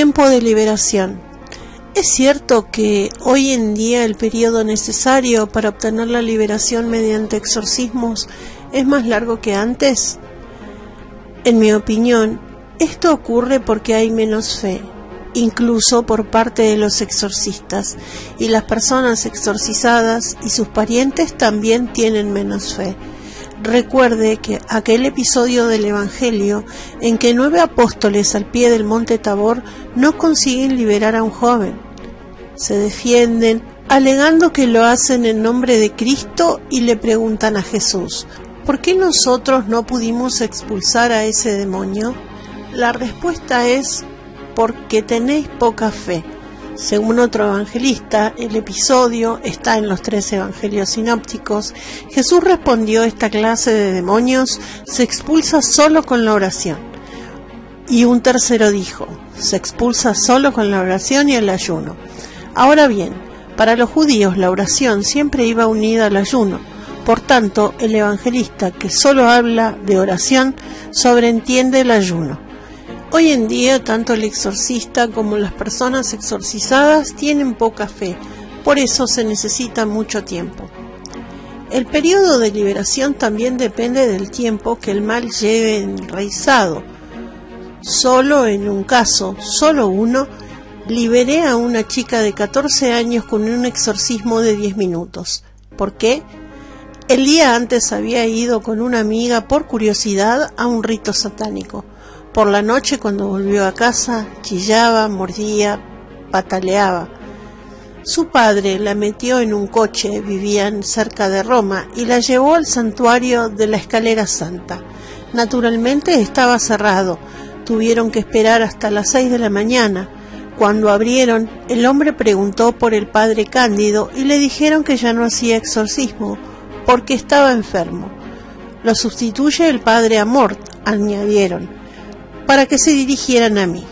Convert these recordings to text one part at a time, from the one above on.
Tiempo de liberación. ¿Es cierto que hoy en día el periodo necesario para obtener la liberación mediante exorcismos es más largo que antes? En mi opinión, esto ocurre porque hay menos fe, incluso por parte de los exorcistas, y las personas exorcizadas y sus parientes también tienen menos fe. Recuerde que aquel episodio del Evangelio en que 9 apóstoles al pie del monte Tabor no consiguen liberar a un joven. Se defienden alegando que lo hacen en nombre de Cristo y le preguntan a Jesús: ¿por qué nosotros no pudimos expulsar a ese demonio? La respuesta es: porque tenéis poca fe. Según otro evangelista, el episodio está en los 3 evangelios sinópticos. Jesús respondió: esta clase de demonios se expulsa solo con la oración. Y un tercero dijo: se expulsa solo con la oración y el ayuno. Ahora bien, para los judíos la oración siempre iba unida al ayuno. Por tanto, el evangelista que solo habla de oración sobreentiende el ayuno. Hoy en día, tanto el exorcista como las personas exorcizadas tienen poca fe, por eso se necesita mucho tiempo. El periodo de liberación también depende del tiempo que el mal lleve enraizado. Solo en un caso, solo uno, liberé a una chica de 14 años con un exorcismo de 10 minutos. ¿Por qué? El día antes había ido con una amiga por curiosidad a un rito satánico. Por la noche, cuando volvió a casa, chillaba, mordía, pataleaba. Su padre la metió en un coche, vivían cerca de Roma, y la llevó al santuario de la Escalera Santa. Naturalmente estaba cerrado, tuvieron que esperar hasta las 6 de la mañana. Cuando abrieron, el hombre preguntó por el padre Cándido y le dijeron que ya no hacía exorcismo, porque estaba enfermo. Lo sustituye el padre Amort, añadieron, para que se dirigieran a mí.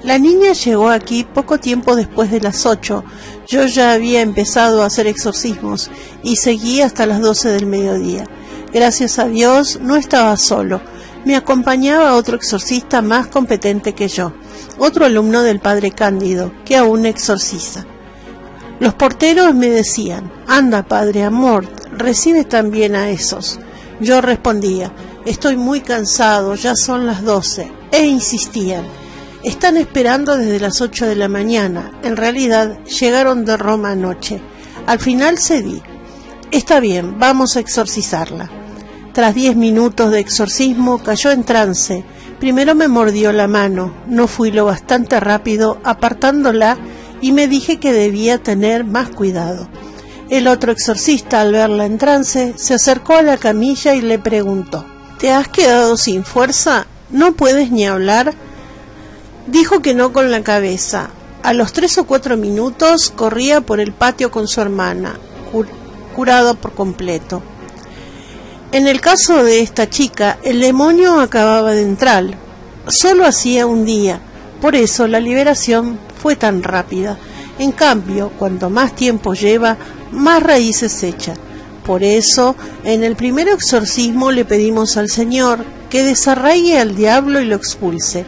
La niña llegó aquí poco tiempo después de las 8. Yo ya había empezado a hacer exorcismos y seguí hasta las 12 del mediodía. Gracias a Dios no estaba solo. Me acompañaba otro exorcista más competente que yo, otro alumno del padre Cándido, que aún exorciza. Los porteros me decían: anda, padre Amort, recibe también a esos. Yo respondía: estoy muy cansado, ya son las 12, e insistían: están esperando desde las 8 de la mañana, en realidad llegaron de Roma anoche. Al final cedí: está bien, vamos a exorcizarla. Tras 10 minutos de exorcismo cayó en trance. Primero me mordió la mano, no fui lo bastante rápido apartándola y me dije que debía tener más cuidado. El otro exorcista, al verla en trance, se acercó a la camilla y le preguntó: ¿te has quedado sin fuerza? ¿No puedes ni hablar? Dijo que no con la cabeza. A los 3 o 4 minutos corría por el patio con su hermana, curado por completo. En el caso de esta chica, el demonio acababa de entrar. Solo hacía un día, por eso la liberación fue tan rápida. En cambio, cuanto más tiempo lleva, más raíces echa. Por eso, en el primer exorcismo le pedimos al Señor que desarraigue al diablo y lo expulse.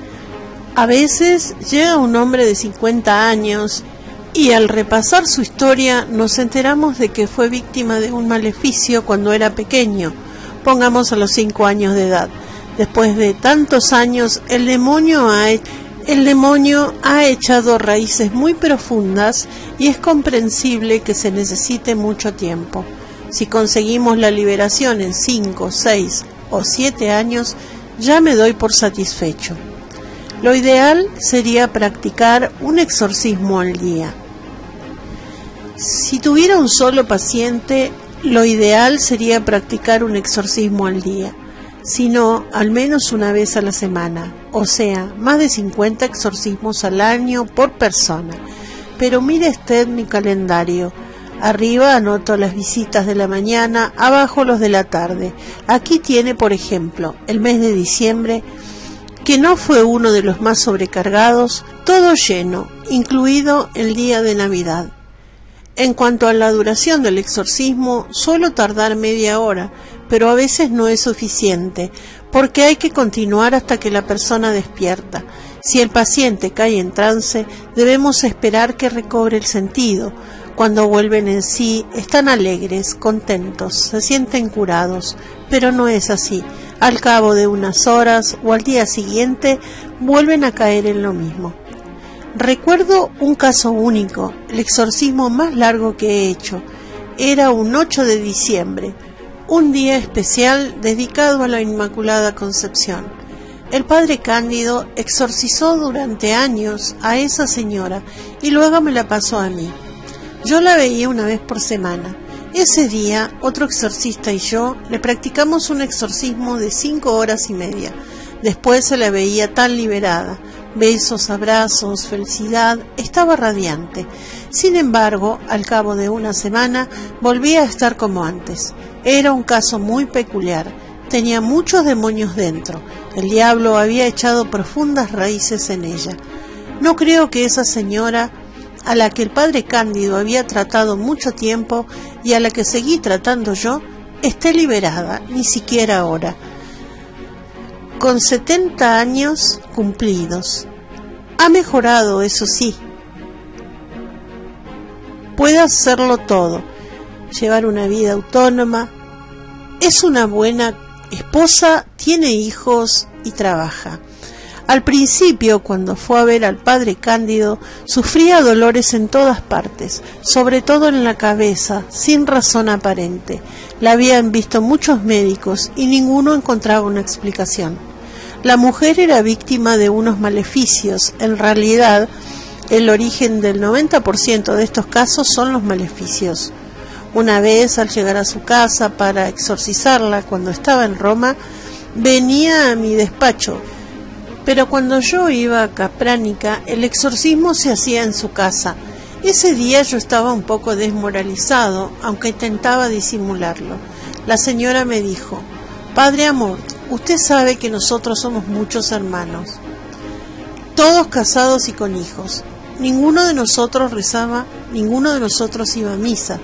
A veces llega un hombre de 50 años y al repasar su historia nos enteramos de que fue víctima de un maleficio cuando era pequeño, pongamos a los 5 años de edad. Después de tantos años, el demonio ha echado raíces muy profundas y es comprensible que se necesite mucho tiempo. Si conseguimos la liberación en 5, 6 o 7 años, ya me doy por satisfecho. Lo ideal sería practicar un exorcismo al día. Si tuviera un solo paciente, lo ideal sería practicar un exorcismo al día. Si no, al menos una vez a la semana, o sea, más de 50 exorcismos al año por persona. Pero mire usted mi calendario. Arriba anoto las visitas de la mañana, abajo los de la tarde. Aquí tiene, por ejemplo, el mes de diciembre, que no fue uno de los más sobrecargados, todo lleno, incluido el día de Navidad. En cuanto a la duración del exorcismo, suelo tardar media hora, pero a veces no es suficiente, porque hay que continuar hasta que la persona despierta. Si el paciente cae en trance, debemos esperar que recobre el sentido. Cuando vuelven en sí, están alegres, contentos, se sienten curados, pero no es así. Al cabo de unas horas o al día siguiente, vuelven a caer en lo mismo. Recuerdo un caso único, el exorcismo más largo que he hecho. Era un 8 de diciembre, un día especial dedicado a la Inmaculada Concepción. El padre Cándido exorcizó durante años a esa señora y luego me la pasó a mí. Yo la veía una vez por semana. Ese día, otro exorcista y yo le practicamos un exorcismo de 5 horas y media. Después se la veía tan liberada. Besos, abrazos, felicidad, estaba radiante. Sin embargo, al cabo de una semana, volvía a estar como antes. Era un caso muy peculiar. Tenía muchos demonios dentro. El diablo había echado profundas raíces en ella. No creo que esa señora, a la que el padre Cándido había tratado mucho tiempo y a la que seguí tratando yo, esté liberada, ni siquiera ahora. Con 70 años cumplidos. Ha mejorado, eso sí. Puede hacerlo todo, llevar una vida autónoma, es una buena esposa, tiene hijos y trabaja. Al principio, cuando fue a ver al padre Cándido, sufría dolores en todas partes, sobre todo en la cabeza, sin razón aparente. La habían visto muchos médicos y ninguno encontraba una explicación. La mujer era víctima de unos maleficios. En realidad, el origen del 90% de estos casos son los maleficios. Una vez, al llegar a su casa para exorcizarla cuando estaba en Roma, venía a mi despacho. Pero cuando yo iba a Capránica, el exorcismo se hacía en su casa. Ese día yo estaba un poco desmoralizado, aunque intentaba disimularlo. La señora me dijo: «Padre Amor, usted sabe que nosotros somos muchos hermanos, todos casados y con hijos. Ninguno de nosotros rezaba, ninguno de nosotros iba a misa.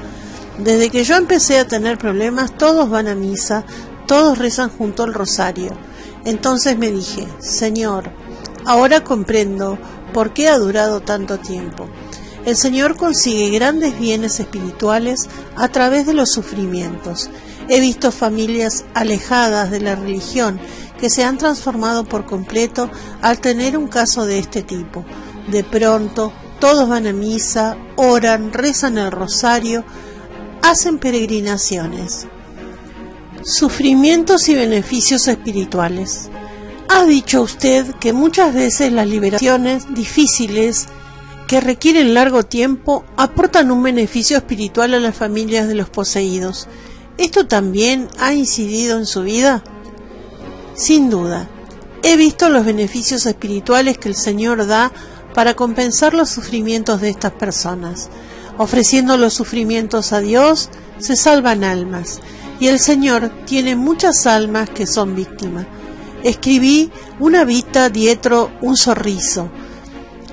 Desde que yo empecé a tener problemas, todos van a misa, todos rezan junto al rosario». Entonces me dije: «Señor, ahora comprendo por qué ha durado tanto tiempo. El Señor consigue grandes bienes espirituales a través de los sufrimientos. He visto familias alejadas de la religión que se han transformado por completo al tener un caso de este tipo. De pronto, todos van a misa, oran, rezan el rosario, hacen peregrinaciones». Sufrimientos y beneficios espirituales. Ha dicho usted que muchas veces las liberaciones difíciles que requieren largo tiempo aportan un beneficio espiritual a las familias de los poseídos. ¿Esto también ha incidido en su vida? Sin duda. He visto los beneficios espirituales que el Señor da para compensar los sufrimientos de estas personas. Ofreciendo los sufrimientos a Dios, se salvan almas. Y el Señor tiene muchas almas que son víctimas. Escribí una vita dietro un sorriso,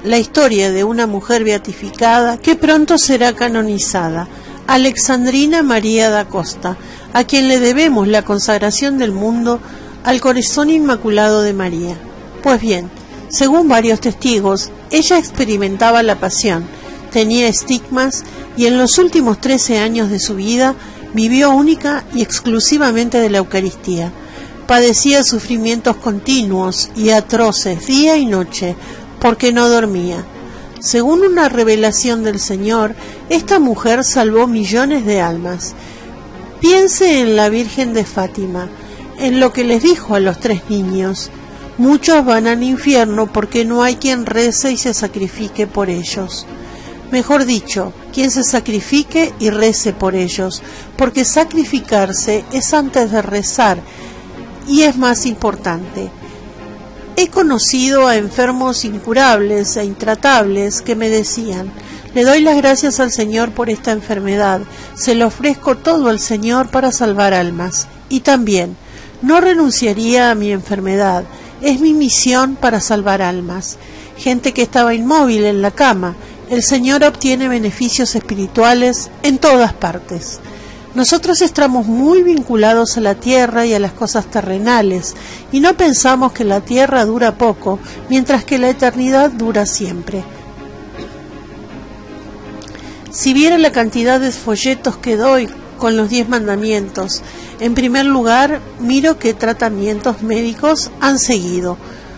la historia de una mujer beatificada que pronto será canonizada, Alexandrina María da Costa, a quien le debemos la consagración del mundo al corazón inmaculado de María. Pues bien, según varios testigos, ella experimentaba la pasión, tenía estigmas y en los últimos 13 años de su vida vivió única y exclusivamente de la Eucaristía. Padecía sufrimientos continuos y atroces día y noche, porque no dormía. Según una revelación del Señor, esta mujer salvó millones de almas. Piense en la Virgen de Fátima, en lo que les dijo a los 3 niños: muchos van al infierno porque no hay quien rece y se sacrifique por ellos. Mejor dicho, quien se sacrifique y rece por ellos, porque sacrificarse es antes de rezar y es más importante. He conocido a enfermos incurables e intratables que me decían: le doy las gracias al Señor por esta enfermedad, se lo ofrezco todo al Señor para salvar almas. Y también, no renunciaría a mi enfermedad, es mi misión para salvar almas. Gente que estaba inmóvil en la cama, el Señor obtiene beneficios espirituales en todas partes. Nosotros estamos muy vinculados a la tierra y a las cosas terrenales, y no pensamos que la tierra dura poco, mientras que la eternidad dura siempre. Si viera la cantidad de folletos que doy con los 10 mandamientos, en primer lugar, miro qué tratamientos médicos han seguido,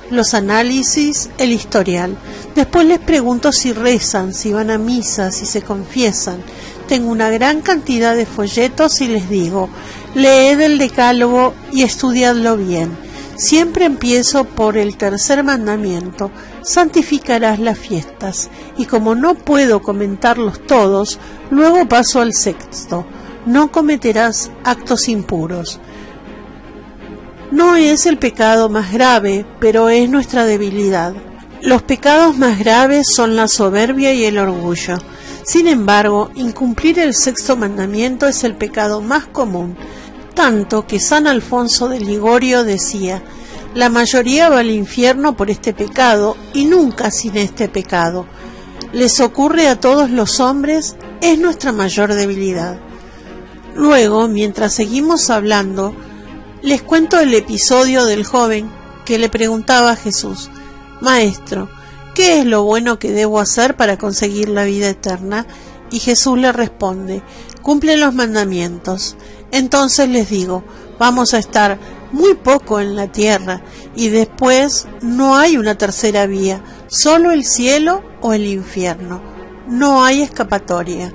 los análisis, el historial. Después les pregunto si rezan, si van a misa, si se confiesan. Tengo una gran cantidad de folletos y les digo, leed el decálogo y estudiadlo bien. Siempre empiezo por el tercer mandamiento, santificarás las fiestas, y como no puedo comentarlos todos, luego paso al sexto, no cometerás actos impuros. No es el pecado más grave, pero es nuestra debilidad. Los pecados más graves son la soberbia y el orgullo. Sin embargo, incumplir el sexto mandamiento es el pecado más común, tanto que San Alfonso de Ligorio decía, la mayoría va al infierno por este pecado y nunca sin este pecado. Les ocurre a todos los hombres, es nuestra mayor debilidad. Luego, mientras seguimos hablando, les cuento el episodio del joven que le preguntaba a Jesús, Maestro, ¿qué es lo bueno que debo hacer para conseguir la vida eterna? Y Jesús le responde, cumple los mandamientos. Entonces les digo, vamos a estar muy poco en la tierra y después no hay una tercera vía, solo el cielo o el infierno. No hay escapatoria.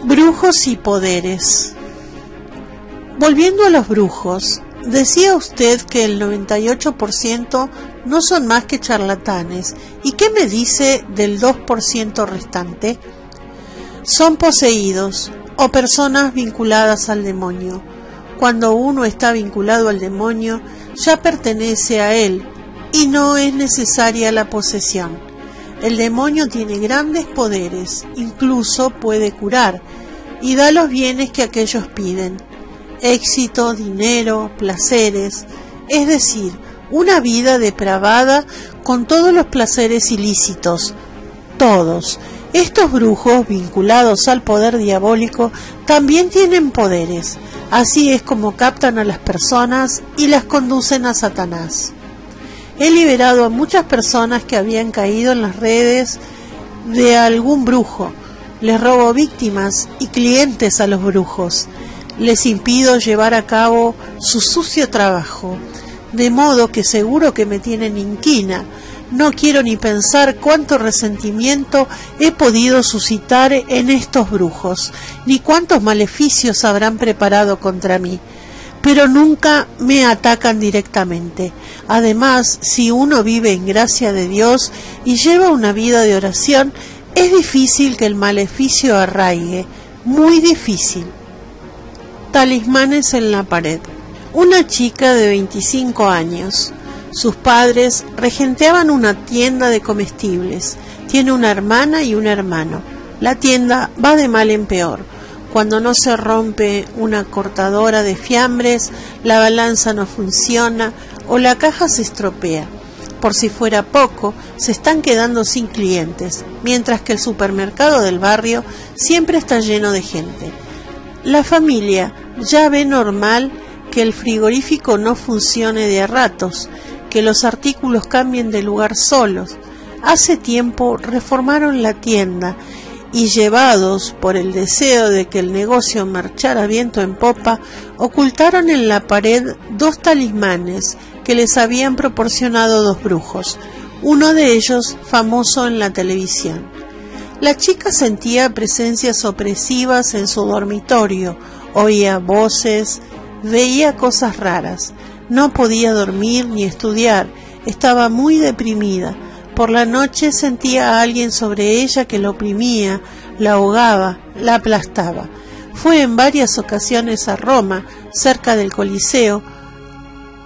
Brujos y poderes. Volviendo a los brujos, decía usted que el 98% no son más que charlatanes. ¿Y qué me dice del 2% restante? Son poseídos o personas vinculadas al demonio. Cuando uno está vinculado al demonio, ya pertenece a él y no es necesaria la posesión. El demonio tiene grandes poderes, incluso puede curar, y da los bienes que aquellos piden. Éxito, dinero, placeres, es decir, una vida depravada con todos los placeres ilícitos, todos. Estos brujos vinculados al poder diabólico también tienen poderes, así es como captan a las personas y las conducen a Satanás. He liberado a muchas personas que habían caído en las redes de algún brujo, les robo víctimas y clientes a los brujos. Les impido llevar a cabo su sucio trabajo, de modo que seguro que me tienen inquina. No quiero ni pensar cuánto resentimiento he podido suscitar en estos brujos, ni cuántos maleficios habrán preparado contra mí. Pero nunca me atacan directamente. Además, si uno vive en gracia de Dios y lleva una vida de oración, es difícil que el maleficio arraigue, muy difícil. Talismanes en la pared. Una chica de 25 años. Sus padres regenteaban una tienda de comestibles. Tiene una hermana y un hermano. La tienda va de mal en peor. Cuando no se rompe una cortadora de fiambres, la balanza no funciona o la caja se estropea. Por si fuera poco, se están quedando sin clientes, mientras que el supermercado del barrio siempre está lleno de gente. La familia ya ve normal que el frigorífico no funcione de a ratos, que los artículos cambien de lugar solos. Hace tiempo reformaron la tienda y, llevados por el deseo de que el negocio marchara viento en popa, ocultaron en la pared 2 talismanes que les habían proporcionado 2 brujos, uno de ellos famoso en la televisión. La chica sentía presencias opresivas en su dormitorio, oía voces, veía cosas raras, no podía dormir ni estudiar, estaba muy deprimida. Por la noche sentía a alguien sobre ella que la oprimía, la ahogaba, la aplastaba. Fue en varias ocasiones a Roma, cerca del Coliseo,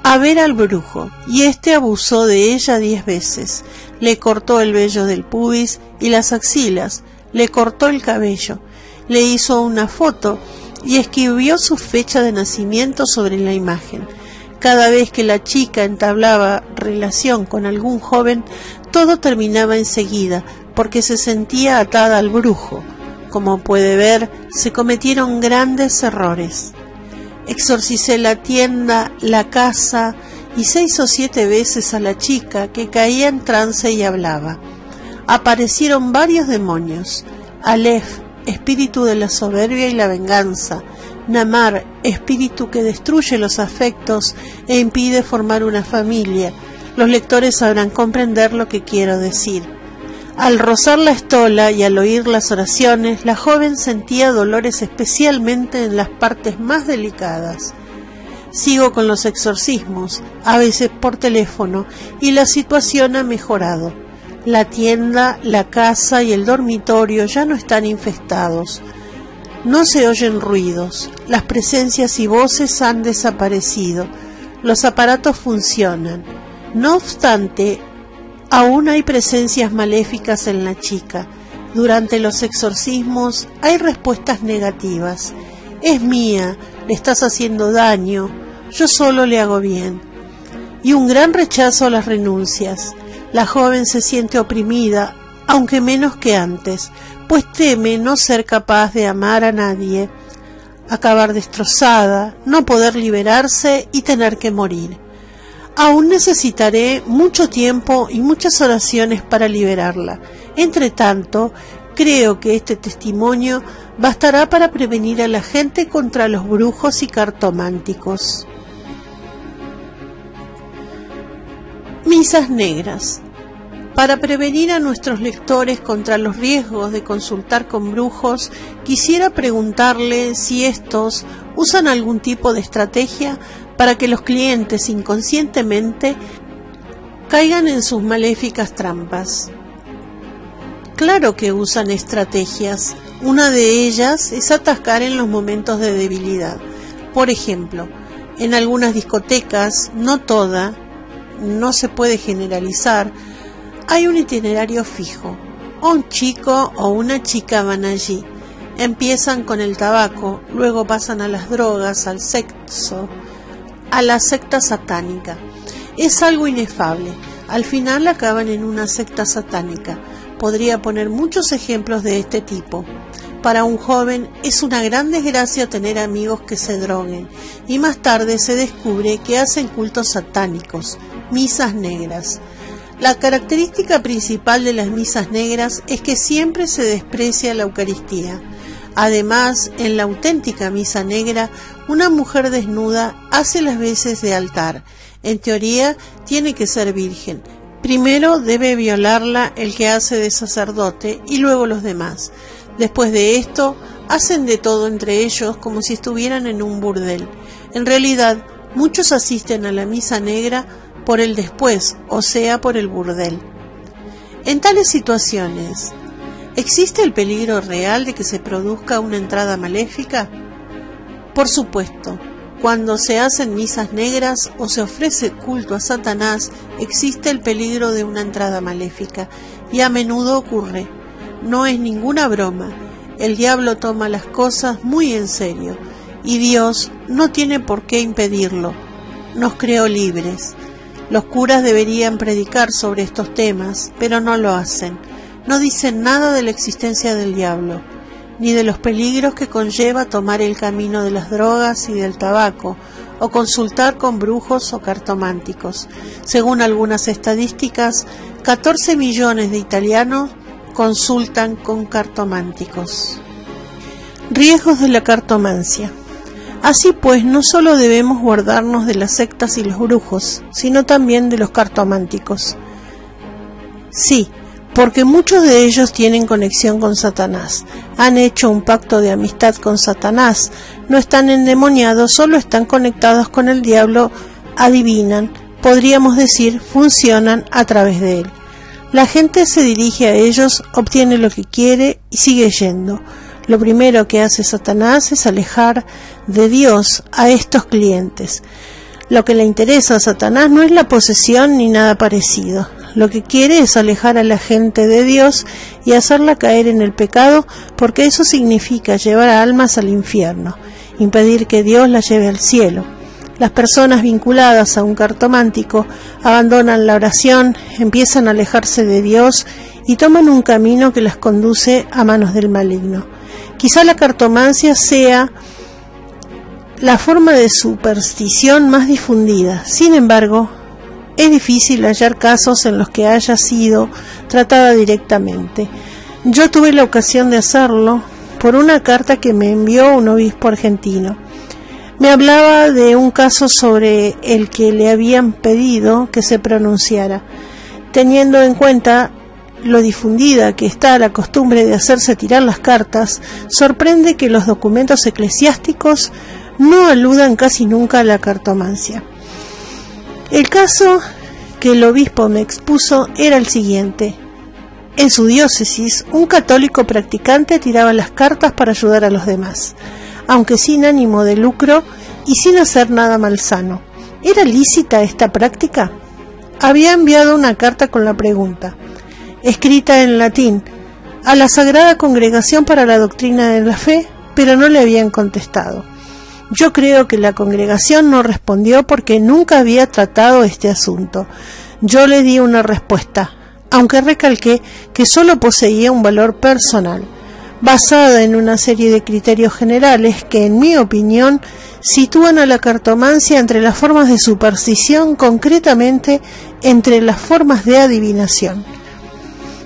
a ver al brujo, y éste abusó de ella 10 veces. Le cortó el vello del pubis y las axilas, le cortó el cabello, le hizo una foto y escribió su fecha de nacimiento sobre la imagen. Cada vez que la chica entablaba relación con algún joven, todo terminaba enseguida, porque se sentía atada al brujo. Como puede ver, se cometieron grandes errores. Exorcicé la tienda, la casa y 6 o 7 veces a la chica que caía en trance y hablaba. Aparecieron varios demonios: Aleph, espíritu de la soberbia y la venganza; Namar, espíritu que destruye los afectos e impide formar una familia. Los lectores sabrán comprender lo que quiero decir. Al rozar la estola y al oír las oraciones, la joven sentía dolores especialmente en las partes más delicadas. Sigo con los exorcismos, a veces por teléfono, y la situación ha mejorado. La tienda, la casa y el dormitorio ya no están infestados. No se oyen ruidos, las presencias y voces han desaparecido, los aparatos funcionan. No obstante, aún hay presencias maléficas en la chica. Durante los exorcismos hay respuestas negativas. Es mía, le estás haciendo daño, yo solo le hago bien. Y un gran rechazo a las renuncias. La joven se siente oprimida, aunque menos que antes, pues teme no ser capaz de amar a nadie, acabar destrozada, no poder liberarse y tener que morir. Aún necesitaré mucho tiempo y muchas oraciones para liberarla. Entre tanto, creo que este testimonio bastará para prevenir a la gente contra los brujos y cartománticos. Misas negras. Para prevenir a nuestros lectores contra los riesgos de consultar con brujos, quisiera preguntarle si estos usan algún tipo de estrategia para que los clientes inconscientemente caigan en sus maléficas trampas. Claro que usan estrategias. Una de ellas es atacar en los momentos de debilidad. Por ejemplo, en algunas discotecas, no toda, no se puede generalizar, hay un itinerario fijo. Un chico o una chica van allí. Empiezan con el tabaco, luego pasan a las drogas, al sexo, a la secta satánica. Es algo inefable. Al final acaban en una secta satánica. Podría poner muchos ejemplos de este tipo. Para un joven es una gran desgracia tener amigos que se droguen, y más tarde se descubre que hacen cultos satánicos, misas negras. La característica principal de las misas negras es que siempre se desprecia la Eucaristía. Además, en la auténtica misa negra, una mujer desnuda hace las veces de altar. En teoría, tiene que ser virgen. Primero debe violarla el que hace de sacerdote y luego los demás. Después de esto, hacen de todo entre ellos como si estuvieran en un burdel. En realidad, muchos asisten a la misa negra por el después, o sea, por el burdel. En tales situaciones, ¿existe el peligro real de que se produzca una entrada maléfica? Por supuesto, cuando se hacen misas negras o se ofrece culto a Satanás, existe el peligro de una entrada maléfica, y a menudo ocurre. No es ninguna broma, el diablo toma las cosas muy en serio, y Dios no tiene por qué impedirlo, nos creó libres. Los curas deberían predicar sobre estos temas, pero no lo hacen. No dicen nada de la existencia del diablo, ni de los peligros que conlleva tomar el camino de las drogas y del tabaco, o consultar con brujos o cartománticos. Según algunas estadísticas, 14 millones de italianos consultan con cartománticos. Riesgos de la cartomancia. Así pues, no solo debemos guardarnos de las sectas y los brujos, sino también de los cartománticos. Sí, porque muchos de ellos tienen conexión con Satanás, han hecho un pacto de amistad con Satanás, no están endemoniados, solo están conectados con el diablo, adivinan, podríamos decir, funcionan a través de él. La gente se dirige a ellos, obtiene lo que quiere y sigue yendo. Lo primero que hace Satanás es alejar de Dios a estos clientes. Lo que le interesa a Satanás no es la posesión ni nada parecido. Lo que quiere es alejar a la gente de Dios y hacerla caer en el pecado, porque eso significa llevar a almas al infierno, impedir que Dios las lleve al cielo. Las personas vinculadas a un cartomántico abandonan la oración, empiezan a alejarse de Dios y toman un camino que las conduce a manos del maligno. Quizá la cartomancia sea la forma de superstición más difundida. Sin embargo, es difícil hallar casos en los que haya sido tratada directamente. Yo tuve la ocasión de hacerlo por una carta que me envió un obispo argentino. Me hablaba de un caso sobre el que le habían pedido que se pronunciara. Teniendo en cuenta lo difundida que está la costumbre de hacerse tirar las cartas, sorprende que los documentos eclesiásticos no aludan casi nunca a la cartomancia. El caso que el obispo me expuso era el siguiente. En su diócesis, un católico practicante tiraba las cartas para ayudar a los demás, aunque sin ánimo de lucro y sin hacer nada malsano. ¿Era lícita esta práctica? Había enviado una carta con la pregunta, escrita en latín, a la Sagrada Congregación para la Doctrina de la Fe, pero no le habían contestado. Yo creo que la congregación no respondió porque nunca había tratado este asunto. Yo le di una respuesta, aunque recalqué que solo poseía un valor personal, basada en una serie de criterios generales que, en mi opinión, sitúan a la cartomancia entre las formas de superstición, concretamente entre las formas de adivinación.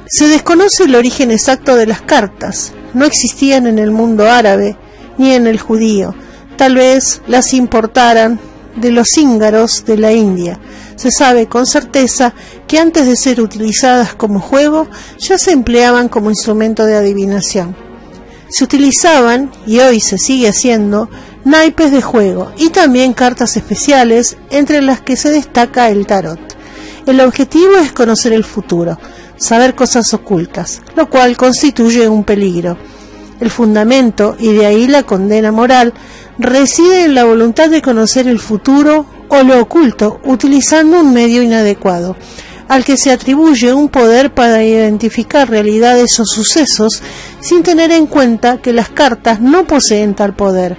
Se desconoce el origen exacto de las cartas. No existían en el mundo árabe ni en el judío. Tal vez las importaran de los cíngaros de la India. Se sabe con certeza que antes de ser utilizadas como juego, ya se empleaban como instrumento de adivinación. Se utilizaban, y hoy se sigue haciendo, naipes de juego y también cartas especiales, entre las que se destaca el tarot. El objetivo es conocer el futuro, saber cosas ocultas, lo cual constituye un peligro. El fundamento, y de ahí la condena moral, reside en la voluntad de conocer el futuro o lo oculto, utilizando un medio inadecuado, al que se atribuye un poder para identificar realidades o sucesos, sin tener en cuenta que las cartas no poseen tal poder.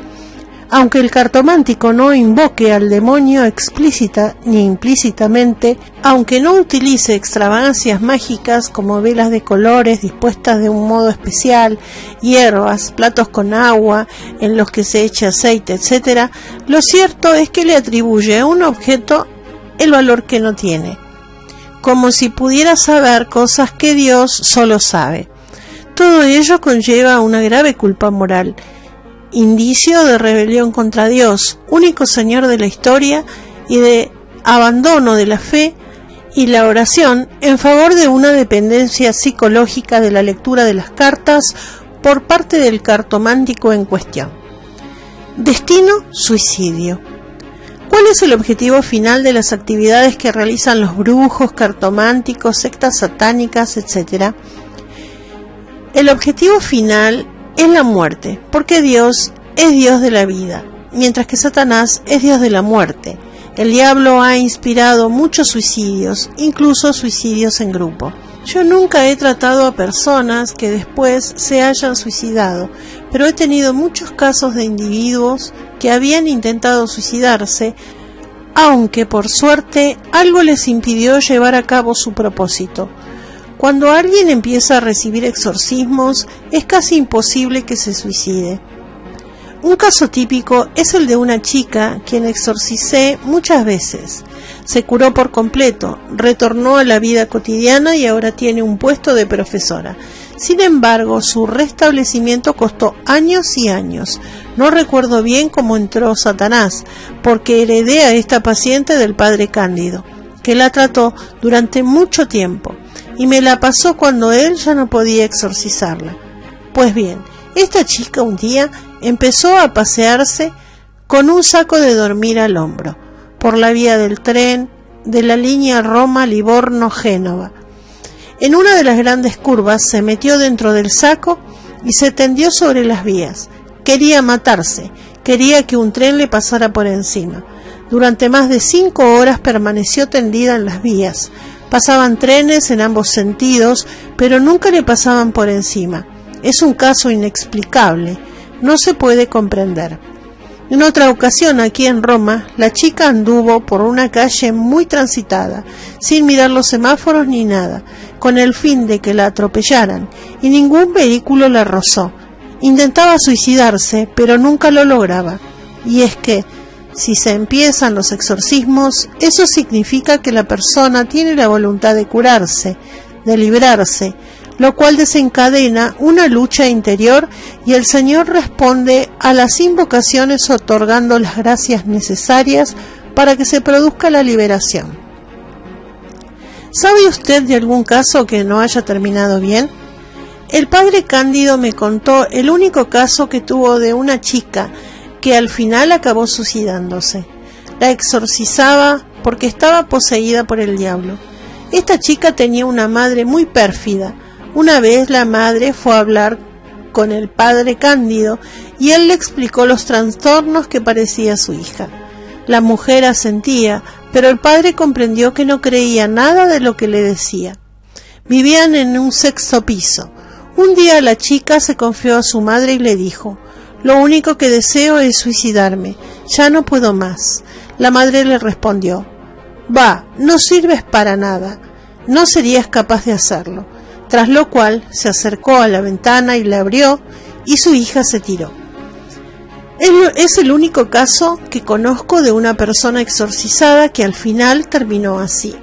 Aunque el cartomántico no invoque al demonio explícita ni implícitamente, aunque no utilice extravagancias mágicas como velas de colores dispuestas de un modo especial, hierbas, platos con agua en los que se echa aceite, etc., lo cierto es que le atribuye a un objeto el valor que no tiene, como si pudiera saber cosas que Dios solo sabe. Todo ello conlleva una grave culpa moral, indicio de rebelión contra Dios, único Señor de la historia, y de abandono de la fe y la oración en favor de una dependencia psicológica de la lectura de las cartas por parte del cartomántico en cuestión. Destino: suicidio. ¿Cuál es el objetivo final de las actividades que realizan los brujos, cartománticos, sectas satánicas, etc.? El objetivo final es la muerte, porque Dios es Dios de la vida, mientras que Satanás es Dios de la muerte. El diablo ha inspirado muchos suicidios, incluso suicidios en grupo. Yo nunca he tratado a personas que después se hayan suicidado, pero he tenido muchos casos de individuos que habían intentado suicidarse, aunque por suerte algo les impidió llevar a cabo su propósito. Cuando alguien empieza a recibir exorcismos, es casi imposible que se suicide. Un caso típico es el de una chica quien exorcicé muchas veces. Se curó por completo, retornó a la vida cotidiana y ahora tiene un puesto de profesora. Sin embargo, su restablecimiento costó años y años. No recuerdo bien cómo entró Satanás, porque heredé a esta paciente del padre Cándido, que la trató durante mucho tiempo, y me la pasó cuando él ya no podía exorcizarla. Pues bien, esta chica un día empezó a pasearse con un saco de dormir al hombro, por la vía del tren de la línea Roma-Livorno-Génova. En una de las grandes curvas se metió dentro del saco y se tendió sobre las vías. Quería matarse, quería que un tren le pasara por encima. Durante más de 5 horas permaneció tendida en las vías. Pasaban trenes en ambos sentidos, pero nunca le pasaban por encima. Es un caso inexplicable, no se puede comprender. En otra ocasión, aquí en Roma, la chica anduvo por una calle muy transitada, sin mirar los semáforos ni nada, con el fin de que la atropellaran, y ningún vehículo la rozó. Intentaba suicidarse, pero nunca lo lograba. Y es que, si se empiezan los exorcismos, eso significa que la persona tiene la voluntad de curarse, de librarse, lo cual desencadena una lucha interior y el Señor responde a las invocaciones otorgando las gracias necesarias para que se produzca la liberación. ¿Sabe usted de algún caso que no haya terminado bien? El padre Cándido me contó el único caso que tuvo de una chica que al final acabó suicidándose. La exorcizaba porque estaba poseída por el diablo. Esta chica tenía una madre muy pérfida. Una vez la madre fue a hablar con el padre Cándido y él le explicó los trastornos que padecía su hija. La mujer asentía, pero el padre comprendió que no creía nada de lo que le decía. Vivían en un 6º piso. Un día la chica se confió a su madre y le dijo: «Lo único que deseo es suicidarme, ya no puedo más». La madre le respondió: «Va, no sirves para nada, no serías capaz de hacerlo». Tras lo cual se acercó a la ventana y la abrió y su hija se tiró. Es el único caso que conozco de una persona exorcizada que al final terminó así.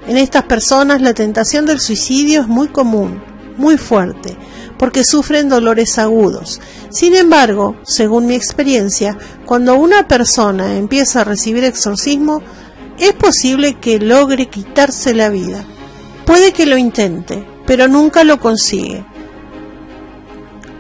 En estas personas la tentación del suicidio es muy común, muy fuerte, porque sufren dolores agudos. Sin embargo, según mi experiencia, cuando una persona empieza a recibir exorcismo, es posible que logre quitarse la vida. Puede que lo intente, pero nunca lo consigue.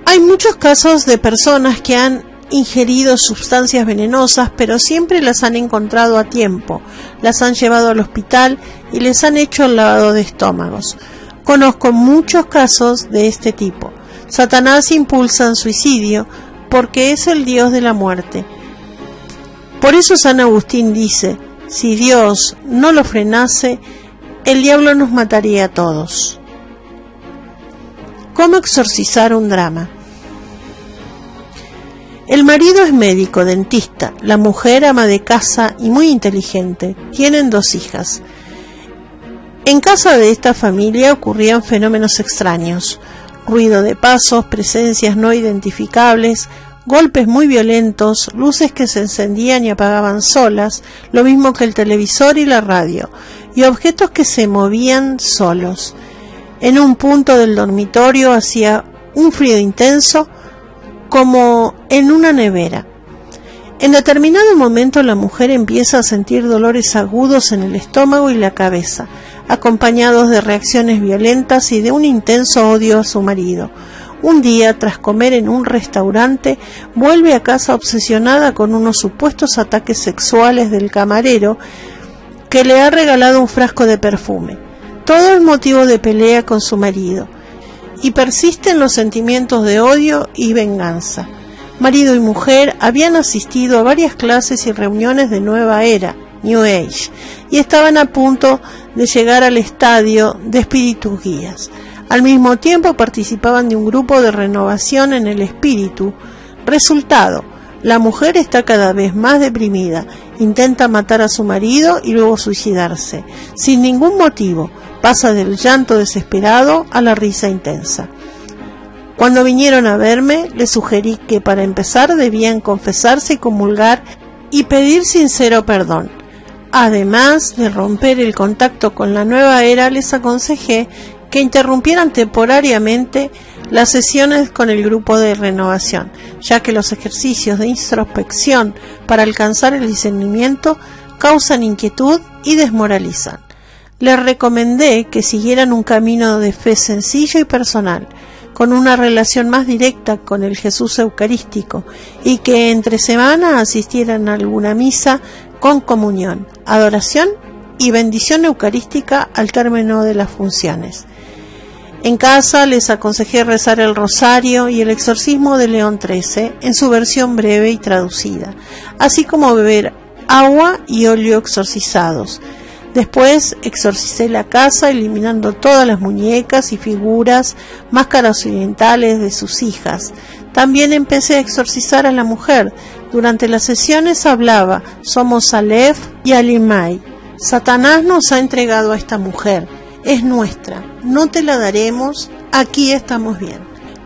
Hay muchos casos de personas que han ingerido sustancias venenosas, pero siempre las han encontrado a tiempo, las han llevado al hospital y les han hecho el lavado de estómagos. Conozco muchos casos de este tipo. Satanás impulsa el suicidio porque es el Dios de la muerte. Por eso San Agustín dice: si Dios no lo frenase, el diablo nos mataría a todos. ¿Cómo exorcizar un drama? El marido es médico, dentista, la mujer ama de casa y muy inteligente. Tienen 2 hijas. En casa de esta familia ocurrían fenómenos extraños: ruido de pasos, presencias no identificables, golpes muy violentos, luces que se encendían y apagaban solas, lo mismo que el televisor y la radio, y objetos que se movían solos. En un punto del dormitorio hacía un frío intenso, como en una nevera. En determinado momento la mujer empieza a sentir dolores agudos en el estómago y la cabeza, acompañados de reacciones violentas y de un intenso odio a su marido. Un día, tras comer en un restaurante, vuelve a casa obsesionada con unos supuestos ataques sexuales del camarero que le ha regalado un frasco de perfume. Todo es motivo de pelea con su marido, y persisten los sentimientos de odio y venganza. Marido y mujer habían asistido a varias clases y reuniones de nueva era, New Age, y estaban a punto de llegar al estadio de espíritus guías. Al mismo tiempo participaban de un grupo de renovación en el espíritu. Resultado: la mujer está cada vez más deprimida, intenta matar a su marido y luego suicidarse, sin ningún motivo. Pasa del llanto desesperado a la risa intensa. Cuando vinieron a verme, les sugerí que para empezar debían confesarse y comulgar y pedir sincero perdón. Además de romper el contacto con la nueva era, les aconsejé que interrumpieran temporariamente las sesiones con el grupo de renovación, ya que los ejercicios de introspección para alcanzar el discernimiento causan inquietud y desmoralizan. Les recomendé que siguieran un camino de fe sencillo y personal, con una relación más directa con el Jesús eucarístico, y que entre semana asistieran a alguna misa con comunión, adoración y bendición eucarística al término de las funciones. En casa les aconsejé rezar el rosario y el exorcismo de León XIII en su versión breve y traducida, así como beber agua y óleo exorcizados. Después exorcicé la casa eliminando todas las muñecas y figuras, máscaras orientales de sus hijas. También empecé a exorcizar a la mujer. Durante las sesiones hablaba: somos Aleph y Alimay. Satanás nos ha entregado a esta mujer. Es nuestra. No te la daremos. Aquí estamos bien.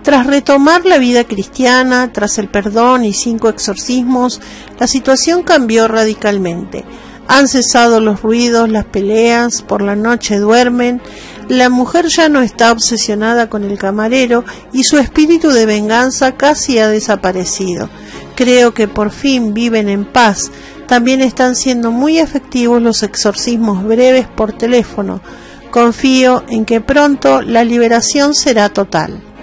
Tras retomar la vida cristiana, tras el perdón y 5 exorcismos, la situación cambió radicalmente. Han cesado los ruidos, las peleas, por la noche duermen, la mujer ya no está obsesionada con el camarero y su espíritu de venganza casi ha desaparecido. Creo que por fin viven en paz. También están siendo muy efectivos los exorcismos breves por teléfono. Confío en que pronto la liberación será total.